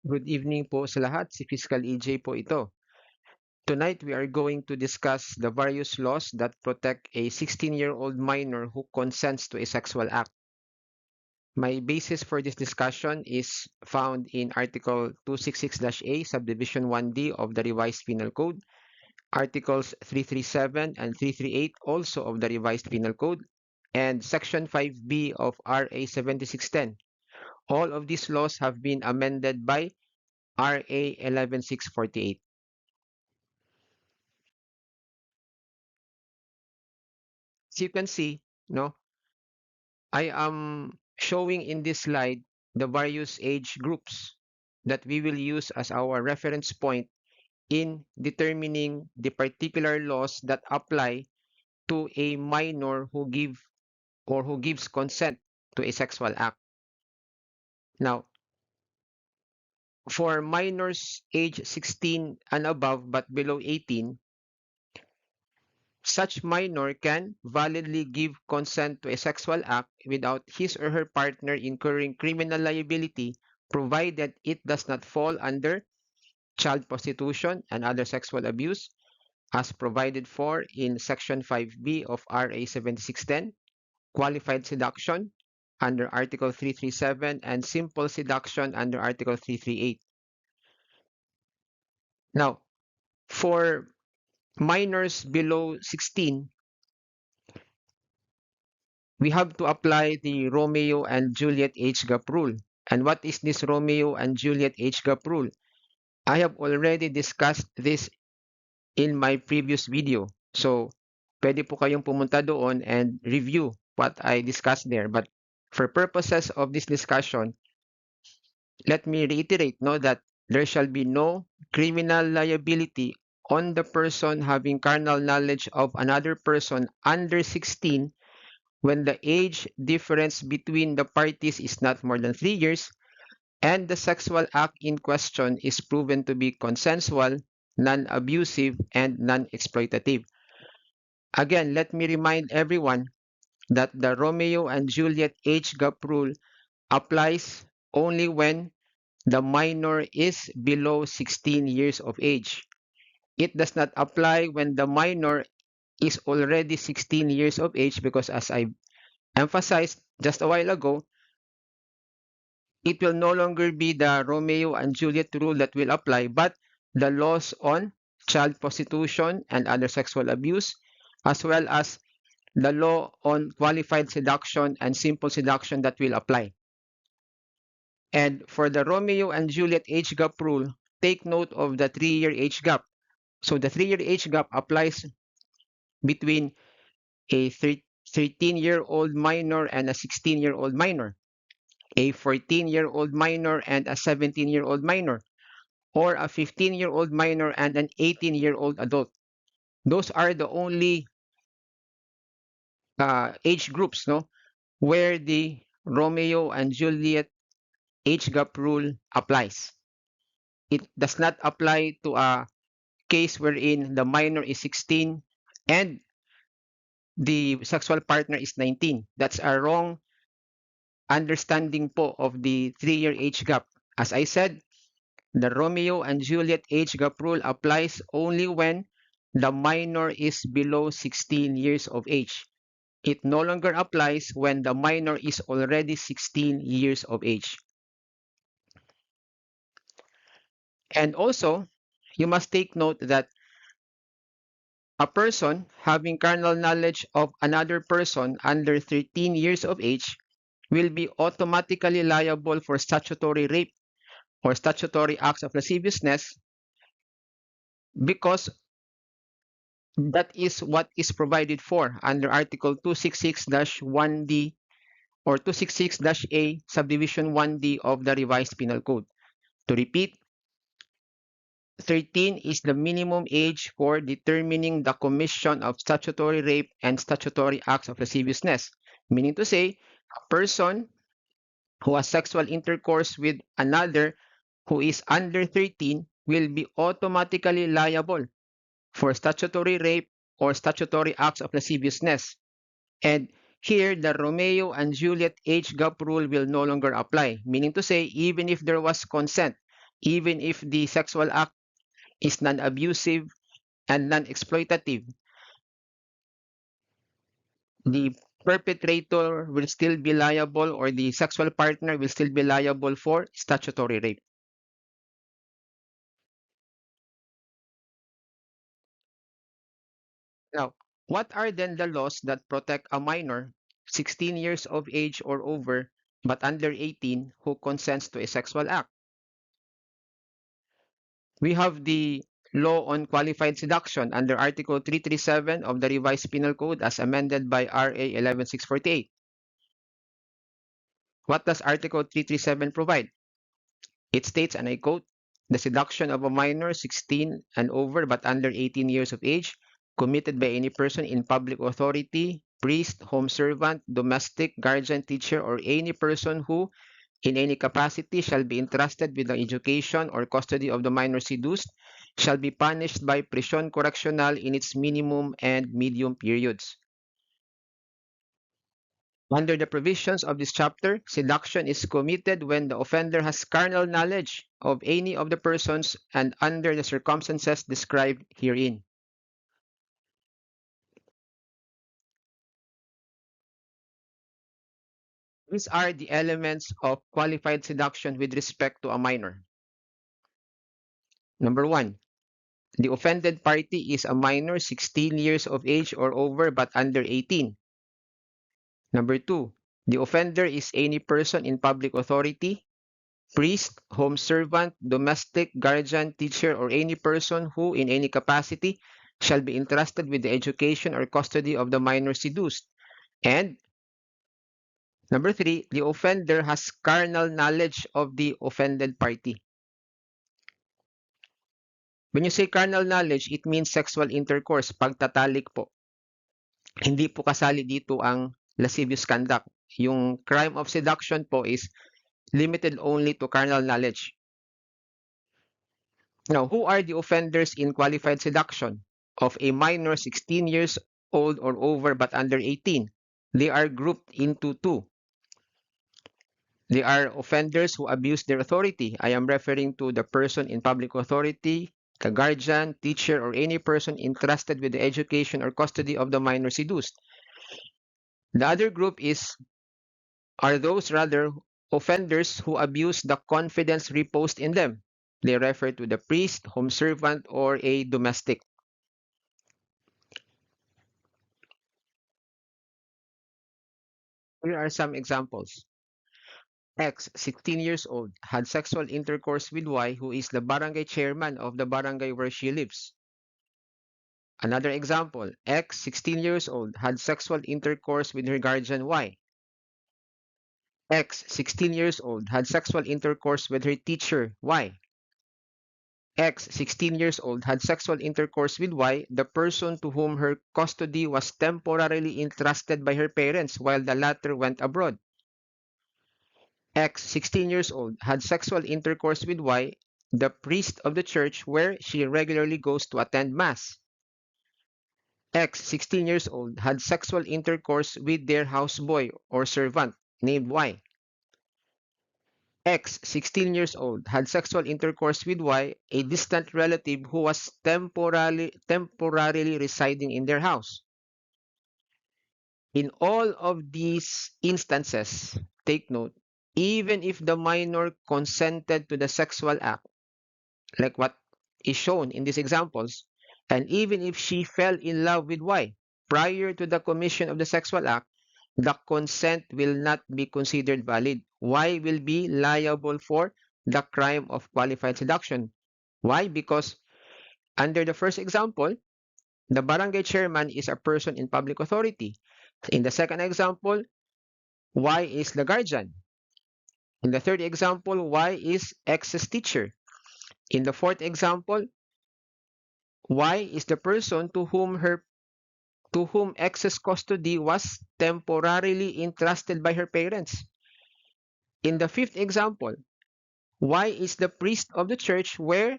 Good evening po sa lahat. Si Fiscal EJ po ito. Tonight, we are going to discuss the various laws that protect a 16-year-old minor who consents to a sexual act. My basis for this discussion is found in Article 266-A, Subdivision 1D of the Revised Penal Code, Articles 337 and 338 also of the Revised Penal Code, and Section 5B of RA 7610. All of these laws have been amended by RA 11648. As you can see, no, I am showing in this slide the various age groups that we will use as our reference point in determining the particular laws that apply to a minor who gives consent to a sexual act. Now, for minors age 16 and above but below 18, such minor can validly give consent to a sexual act without his or her partner incurring criminal liability, provided it does not fall under child prostitution and other sexual abuse, as provided for in Section 5B of RA 7610, qualified seduction under Article 337, and simple seduction under Article 338. Now, for minors below 16, we have to apply the Romeo and Juliet age gap rule. And what is this Romeo and Juliet age gap rule? I have already discussed this in my previous video. So, pwede po kayong pumunta doon and review what I discussed there. But for purposes of this discussion, let me reiterate that there shall be no criminal liability on the person having carnal knowledge of another person under 16 when the age difference between the parties is not more than 3 years and the sexual act in question is proven to be consensual, non-abusive, and non-exploitative. Again, let me remind everyone that the Romeo and Juliet age gap rule applies only when the minor is below 16 years of age. It does not apply when the minor is already 16 years of age because, as I emphasized just a while ago, it will no longer be the Romeo and Juliet rule that will apply, but the laws on child prostitution and other sexual abuse, as well as the law on qualified seduction and simple seduction that will apply. And for the Romeo and Juliet age gap rule, take note of the 3-year age gap. So the 3-year age gap applies between a 13-year-old minor and a 16-year-old minor, a 14-year-old minor and a 17-year-old minor, or a 15-year-old minor and an 18-year-old adult. Those are the only age groups where the Romeo and Juliet age gap rule applies. It does not apply to a case wherein the minor is 16 and the sexual partner is 19. That's a wrong understanding po of the 3-year age gap. As I said, the Romeo and Juliet age gap rule applies only when the minor is below 16 years of age. It no longer applies when the minor is already 16 years of age. And also, you must take note that a person having carnal knowledge of another person under 13 years of age will be automatically liable for statutory rape or statutory acts of lasciviousness because that is what is provided for under Article 266-1D or 266-A Subdivision 1D of the Revised Penal Code. To repeat, 13 is the minimum age for determining the commission of statutory rape and statutory acts of lasciviousness, meaning to say, a person who has sexual intercourse with another who is under 13 will be automatically liable for statutory rape or statutory acts of lasciviousness. And here, the Romeo and Juliet age gap rule will no longer apply, meaning to say, even if there was consent, even if the sexual act is non-abusive and non-exploitative. The perpetrator will still be liable, or the sexual partner will still be liable for statutory rape. Now, what are then the laws that protect a minor, 16 years of age or over, but under 18, who consents to a sexual act? We have the law on qualified seduction under Article 337 of the Revised Penal Code as amended by RA 11648. What does Article 337 provide? It states, and I quote, "The seduction of a minor 16 and over but under 18 years of age, committed by any person in public authority, priest, home servant, domestic, guardian, teacher, or any person who, in any capacity, shall be entrusted with the education or custody of the minor seduced, shall be punished by prisión correccional in its minimum and medium periods." Under the provisions of this chapter, seduction is committed when the offender has carnal knowledge of any of the persons and under the circumstances described herein. These are the elements of qualified seduction with respect to a minor. Number one, the offended party is a minor 16 years of age or over but under 18. Number two, the offender is any person in public authority, priest, home servant, domestic, guardian, teacher, or any person who, in any capacity, shall be entrusted with the education or custody of the minor seduced. And number three, the offender has carnal knowledge of the offended party. When you say carnal knowledge, it means sexual intercourse, pagtatalik po. Hindi po kasali dito ang lascivious conduct. Yung crime of seduction po is limited only to carnal knowledge. Now, who are the offenders in qualified seduction of a minor 16 years old or over but under 18? They are grouped into two. They are offenders who abuse their authority. I am referring to the person in public authority, the guardian, teacher, or any person entrusted with the education or custody of the minor seduced. The other group are those rather offenders who abuse the confidence reposed in them. They refer to the priest, home servant, or a domestic. Here are some examples. X, 16 years old, had sexual intercourse with Y, who is the barangay chairman of the barangay where she lives. Another example, X, 16 years old, had sexual intercourse with her guardian Y. X, 16 years old, had sexual intercourse with her teacher Y. X, 16 years old, had sexual intercourse with Y, the person to whom her custody was temporarily entrusted by her parents while the latter went abroad. X, 16 years old, had sexual intercourse with Y, the priest of the church where she regularly goes to attend Mass. X, 16 years old, had sexual intercourse with their houseboy or servant named Y. X, 16 years old, had sexual intercourse with Y, a distant relative who was temporarily residing in their house. In all of these instances, take note, even if the minor consented to the sexual act, like what is shown in these examples, and even if she fell in love with Y prior to the commission of the sexual act, the consent will not be considered valid. Y will be liable for the crime of qualified seduction. Why? Because under the first example, the barangay chairman is a person in public authority. In the second example, Y is the guardian. In the third example, Y is X's teacher. In the fourth example, Y is the person to whom X's custody was temporarily entrusted by her parents. In the fifth example, Y is the priest of the church where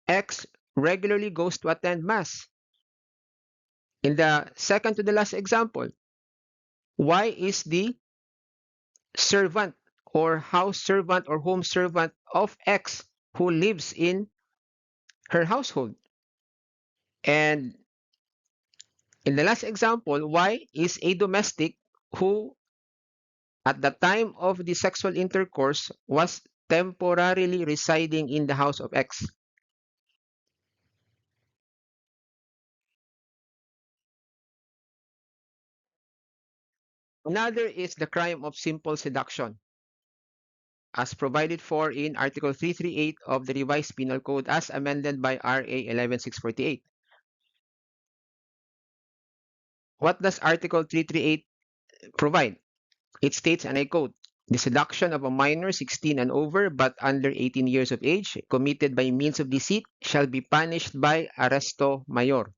X regularly goes to attend Mass. In the second to the last example, Y is the servant or house servant or home servant of X who lives in her household. And in the last example, Y is a domestic who, at the time of the sexual intercourse, was temporarily residing in the house of X. Another is the crime of simple seduction, as provided for in Article 338 of the Revised Penal Code as amended by RA 11648. What does Article 338 provide? It states, and I quote, "The seduction of a minor 16 and over but under 18 years of age committed by means of deceit shall be punished by arresto mayor."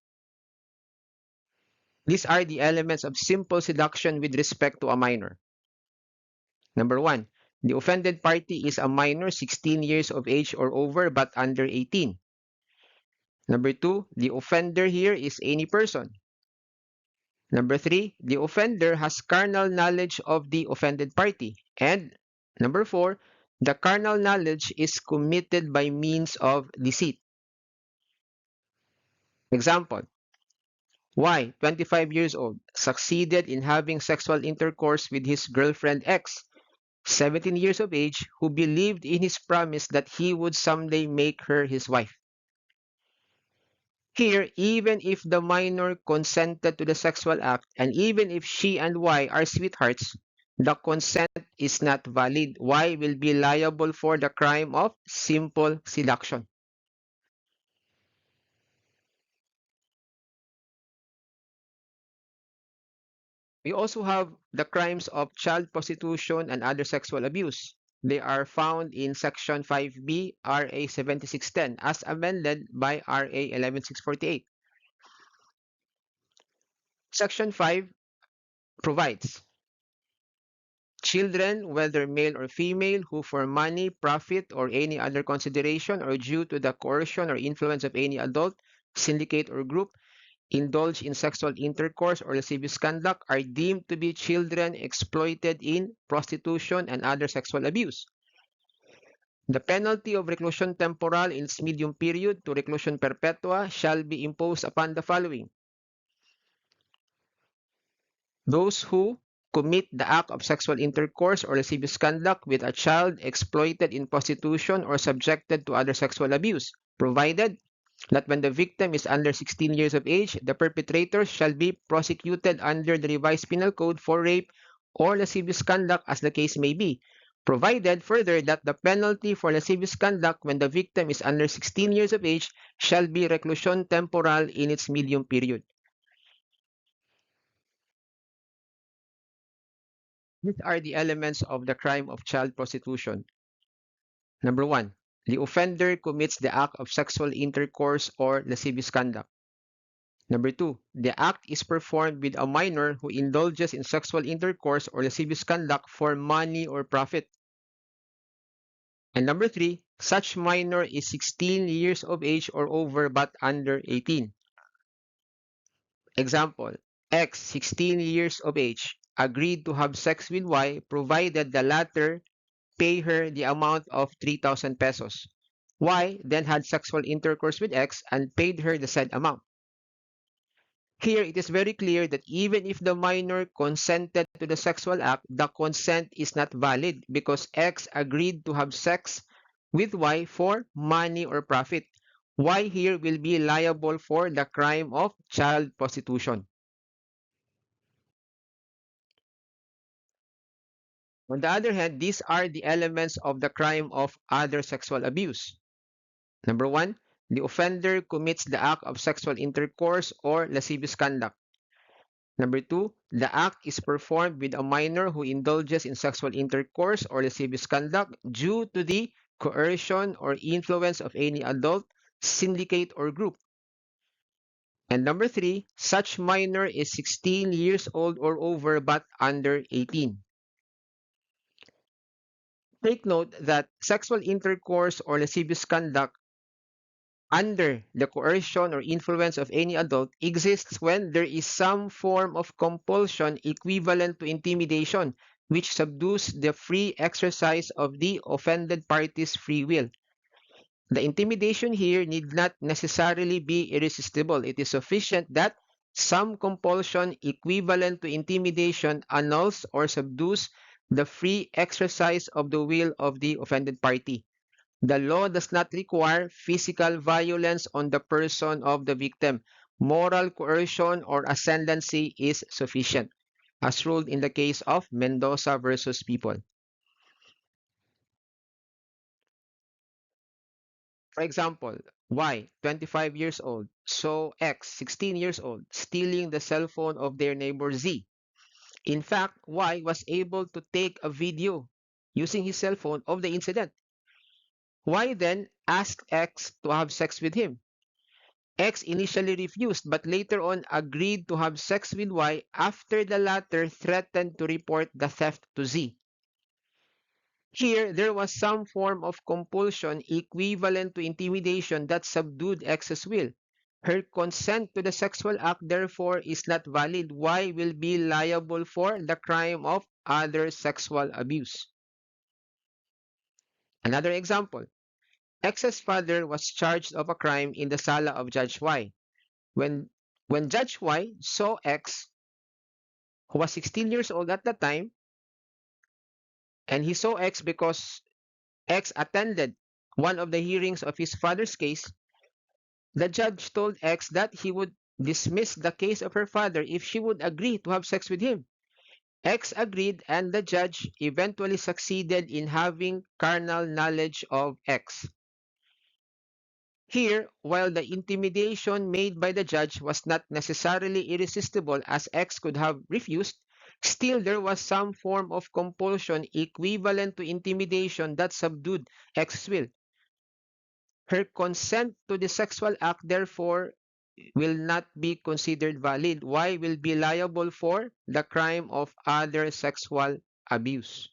These are the elements of simple seduction with respect to a minor. Number one, the offended party is a minor 16 years of age or over but under 18. Number two, the offender here is any person. Number three, the offender has carnal knowledge of the offended party. And number four, the carnal knowledge is committed by means of deceit. Example, Y, 25 years old, succeeded in having sexual intercourse with his girlfriend X, 17 years of age, who believed in his promise that he would someday make her his wife. Here, even if the minor consented to the sexual act and even if she and Y are sweethearts, the consent is not valid. Y will be liable for the crime of simple seduction. We also have the crimes of child prostitution and other sexual abuse. They are found in Section 5B, RA 7610, as amended by RA 11648. Section 5 provides children, whether male or female, who for money, profit, or any other consideration, or due to the coercion or influence of any adult, syndicate, or group, indulge in sexual intercourse or lascivious conduct, are deemed to be children exploited in prostitution and other sexual abuse. The penalty of reclusion temporal in its medium period to reclusion perpetua shall be imposed upon the following: those who commit the act of sexual intercourse or lascivious conduct with a child exploited in prostitution or subjected to other sexual abuse, provided that when the victim is under 16 years of age, the perpetrator shall be prosecuted under the Revised Penal Code for rape or lascivious conduct as the case may be, provided further that the penalty for lascivious conduct when the victim is under 16 years of age shall be reclusion temporal in its medium period. These are the elements of the crime of child prostitution. Number one, the offender commits the act of sexual intercourse or lascivious conduct. Number two, the act is performed with a minor who indulges in sexual intercourse or lascivious conduct for money or profit. And number three, such minor is 16 years of age or over but under 18. Example, X, 16 years of age, agreed to have sex with Y provided the latter pay her the amount of 3,000 pesos. Y then had sexual intercourse with X and paid her the said amount. Here, it is very clear that even if the minor consented to the sexual act, the consent is not valid because X agreed to have sex with Y for money or profit. Y here will be liable for the crime of child prostitution. On the other hand, these are the elements of the crime of other sexual abuse. Number one, the offender commits the act of sexual intercourse or lascivious conduct. Number two, the act is performed with a minor who indulges in sexual intercourse or lascivious conduct due to the coercion or influence of any adult, syndicate, or group. And number three, such minor is 16 years old or over but under 18. Take note that sexual intercourse or lascivious conduct under the coercion or influence of any adult exists when there is some form of compulsion equivalent to intimidation, which subdues the free exercise of the offended party's free will. The intimidation here need not necessarily be irresistible. It is sufficient that some compulsion equivalent to intimidation annuls or subdues the free exercise of the will of the offended party. The law does not require physical violence on the person of the victim. Moral coercion or ascendancy is sufficient, as ruled in the case of Mendoza versus People. For example, Y, 25 years old, saw X, 16 years old, stealing the cell phone of their neighbor Z. In fact, Y was able to take a video using his cell phone of the incident. Y then asked X to have sex with him. X initially refused but later on agreed to have sex with Y after the latter threatened to report the theft to Z. Here, there was some form of compulsion equivalent to intimidation that subdued X's will. Her consent to the sexual act, therefore, is not valid. Y will be liable for the crime of other sexual abuse. Another example. X's father was charged of a crime in the sala of Judge Y. When, when Judge Y saw X, who was 16 years old at the time, and he saw X because X attended one of the hearings of his father's case, the judge told X that he would dismiss the case of her father if she would agree to have sex with him. X agreed, and the judge eventually succeeded in having carnal knowledge of X. Here, while the intimidation made by the judge was not necessarily irresistible as X could have refused, still there was some form of compulsion equivalent to intimidation that subdued X's will. Her consent to the sexual act, therefore, will not be considered valid. Y will be liable for the crime of other sexual abuse.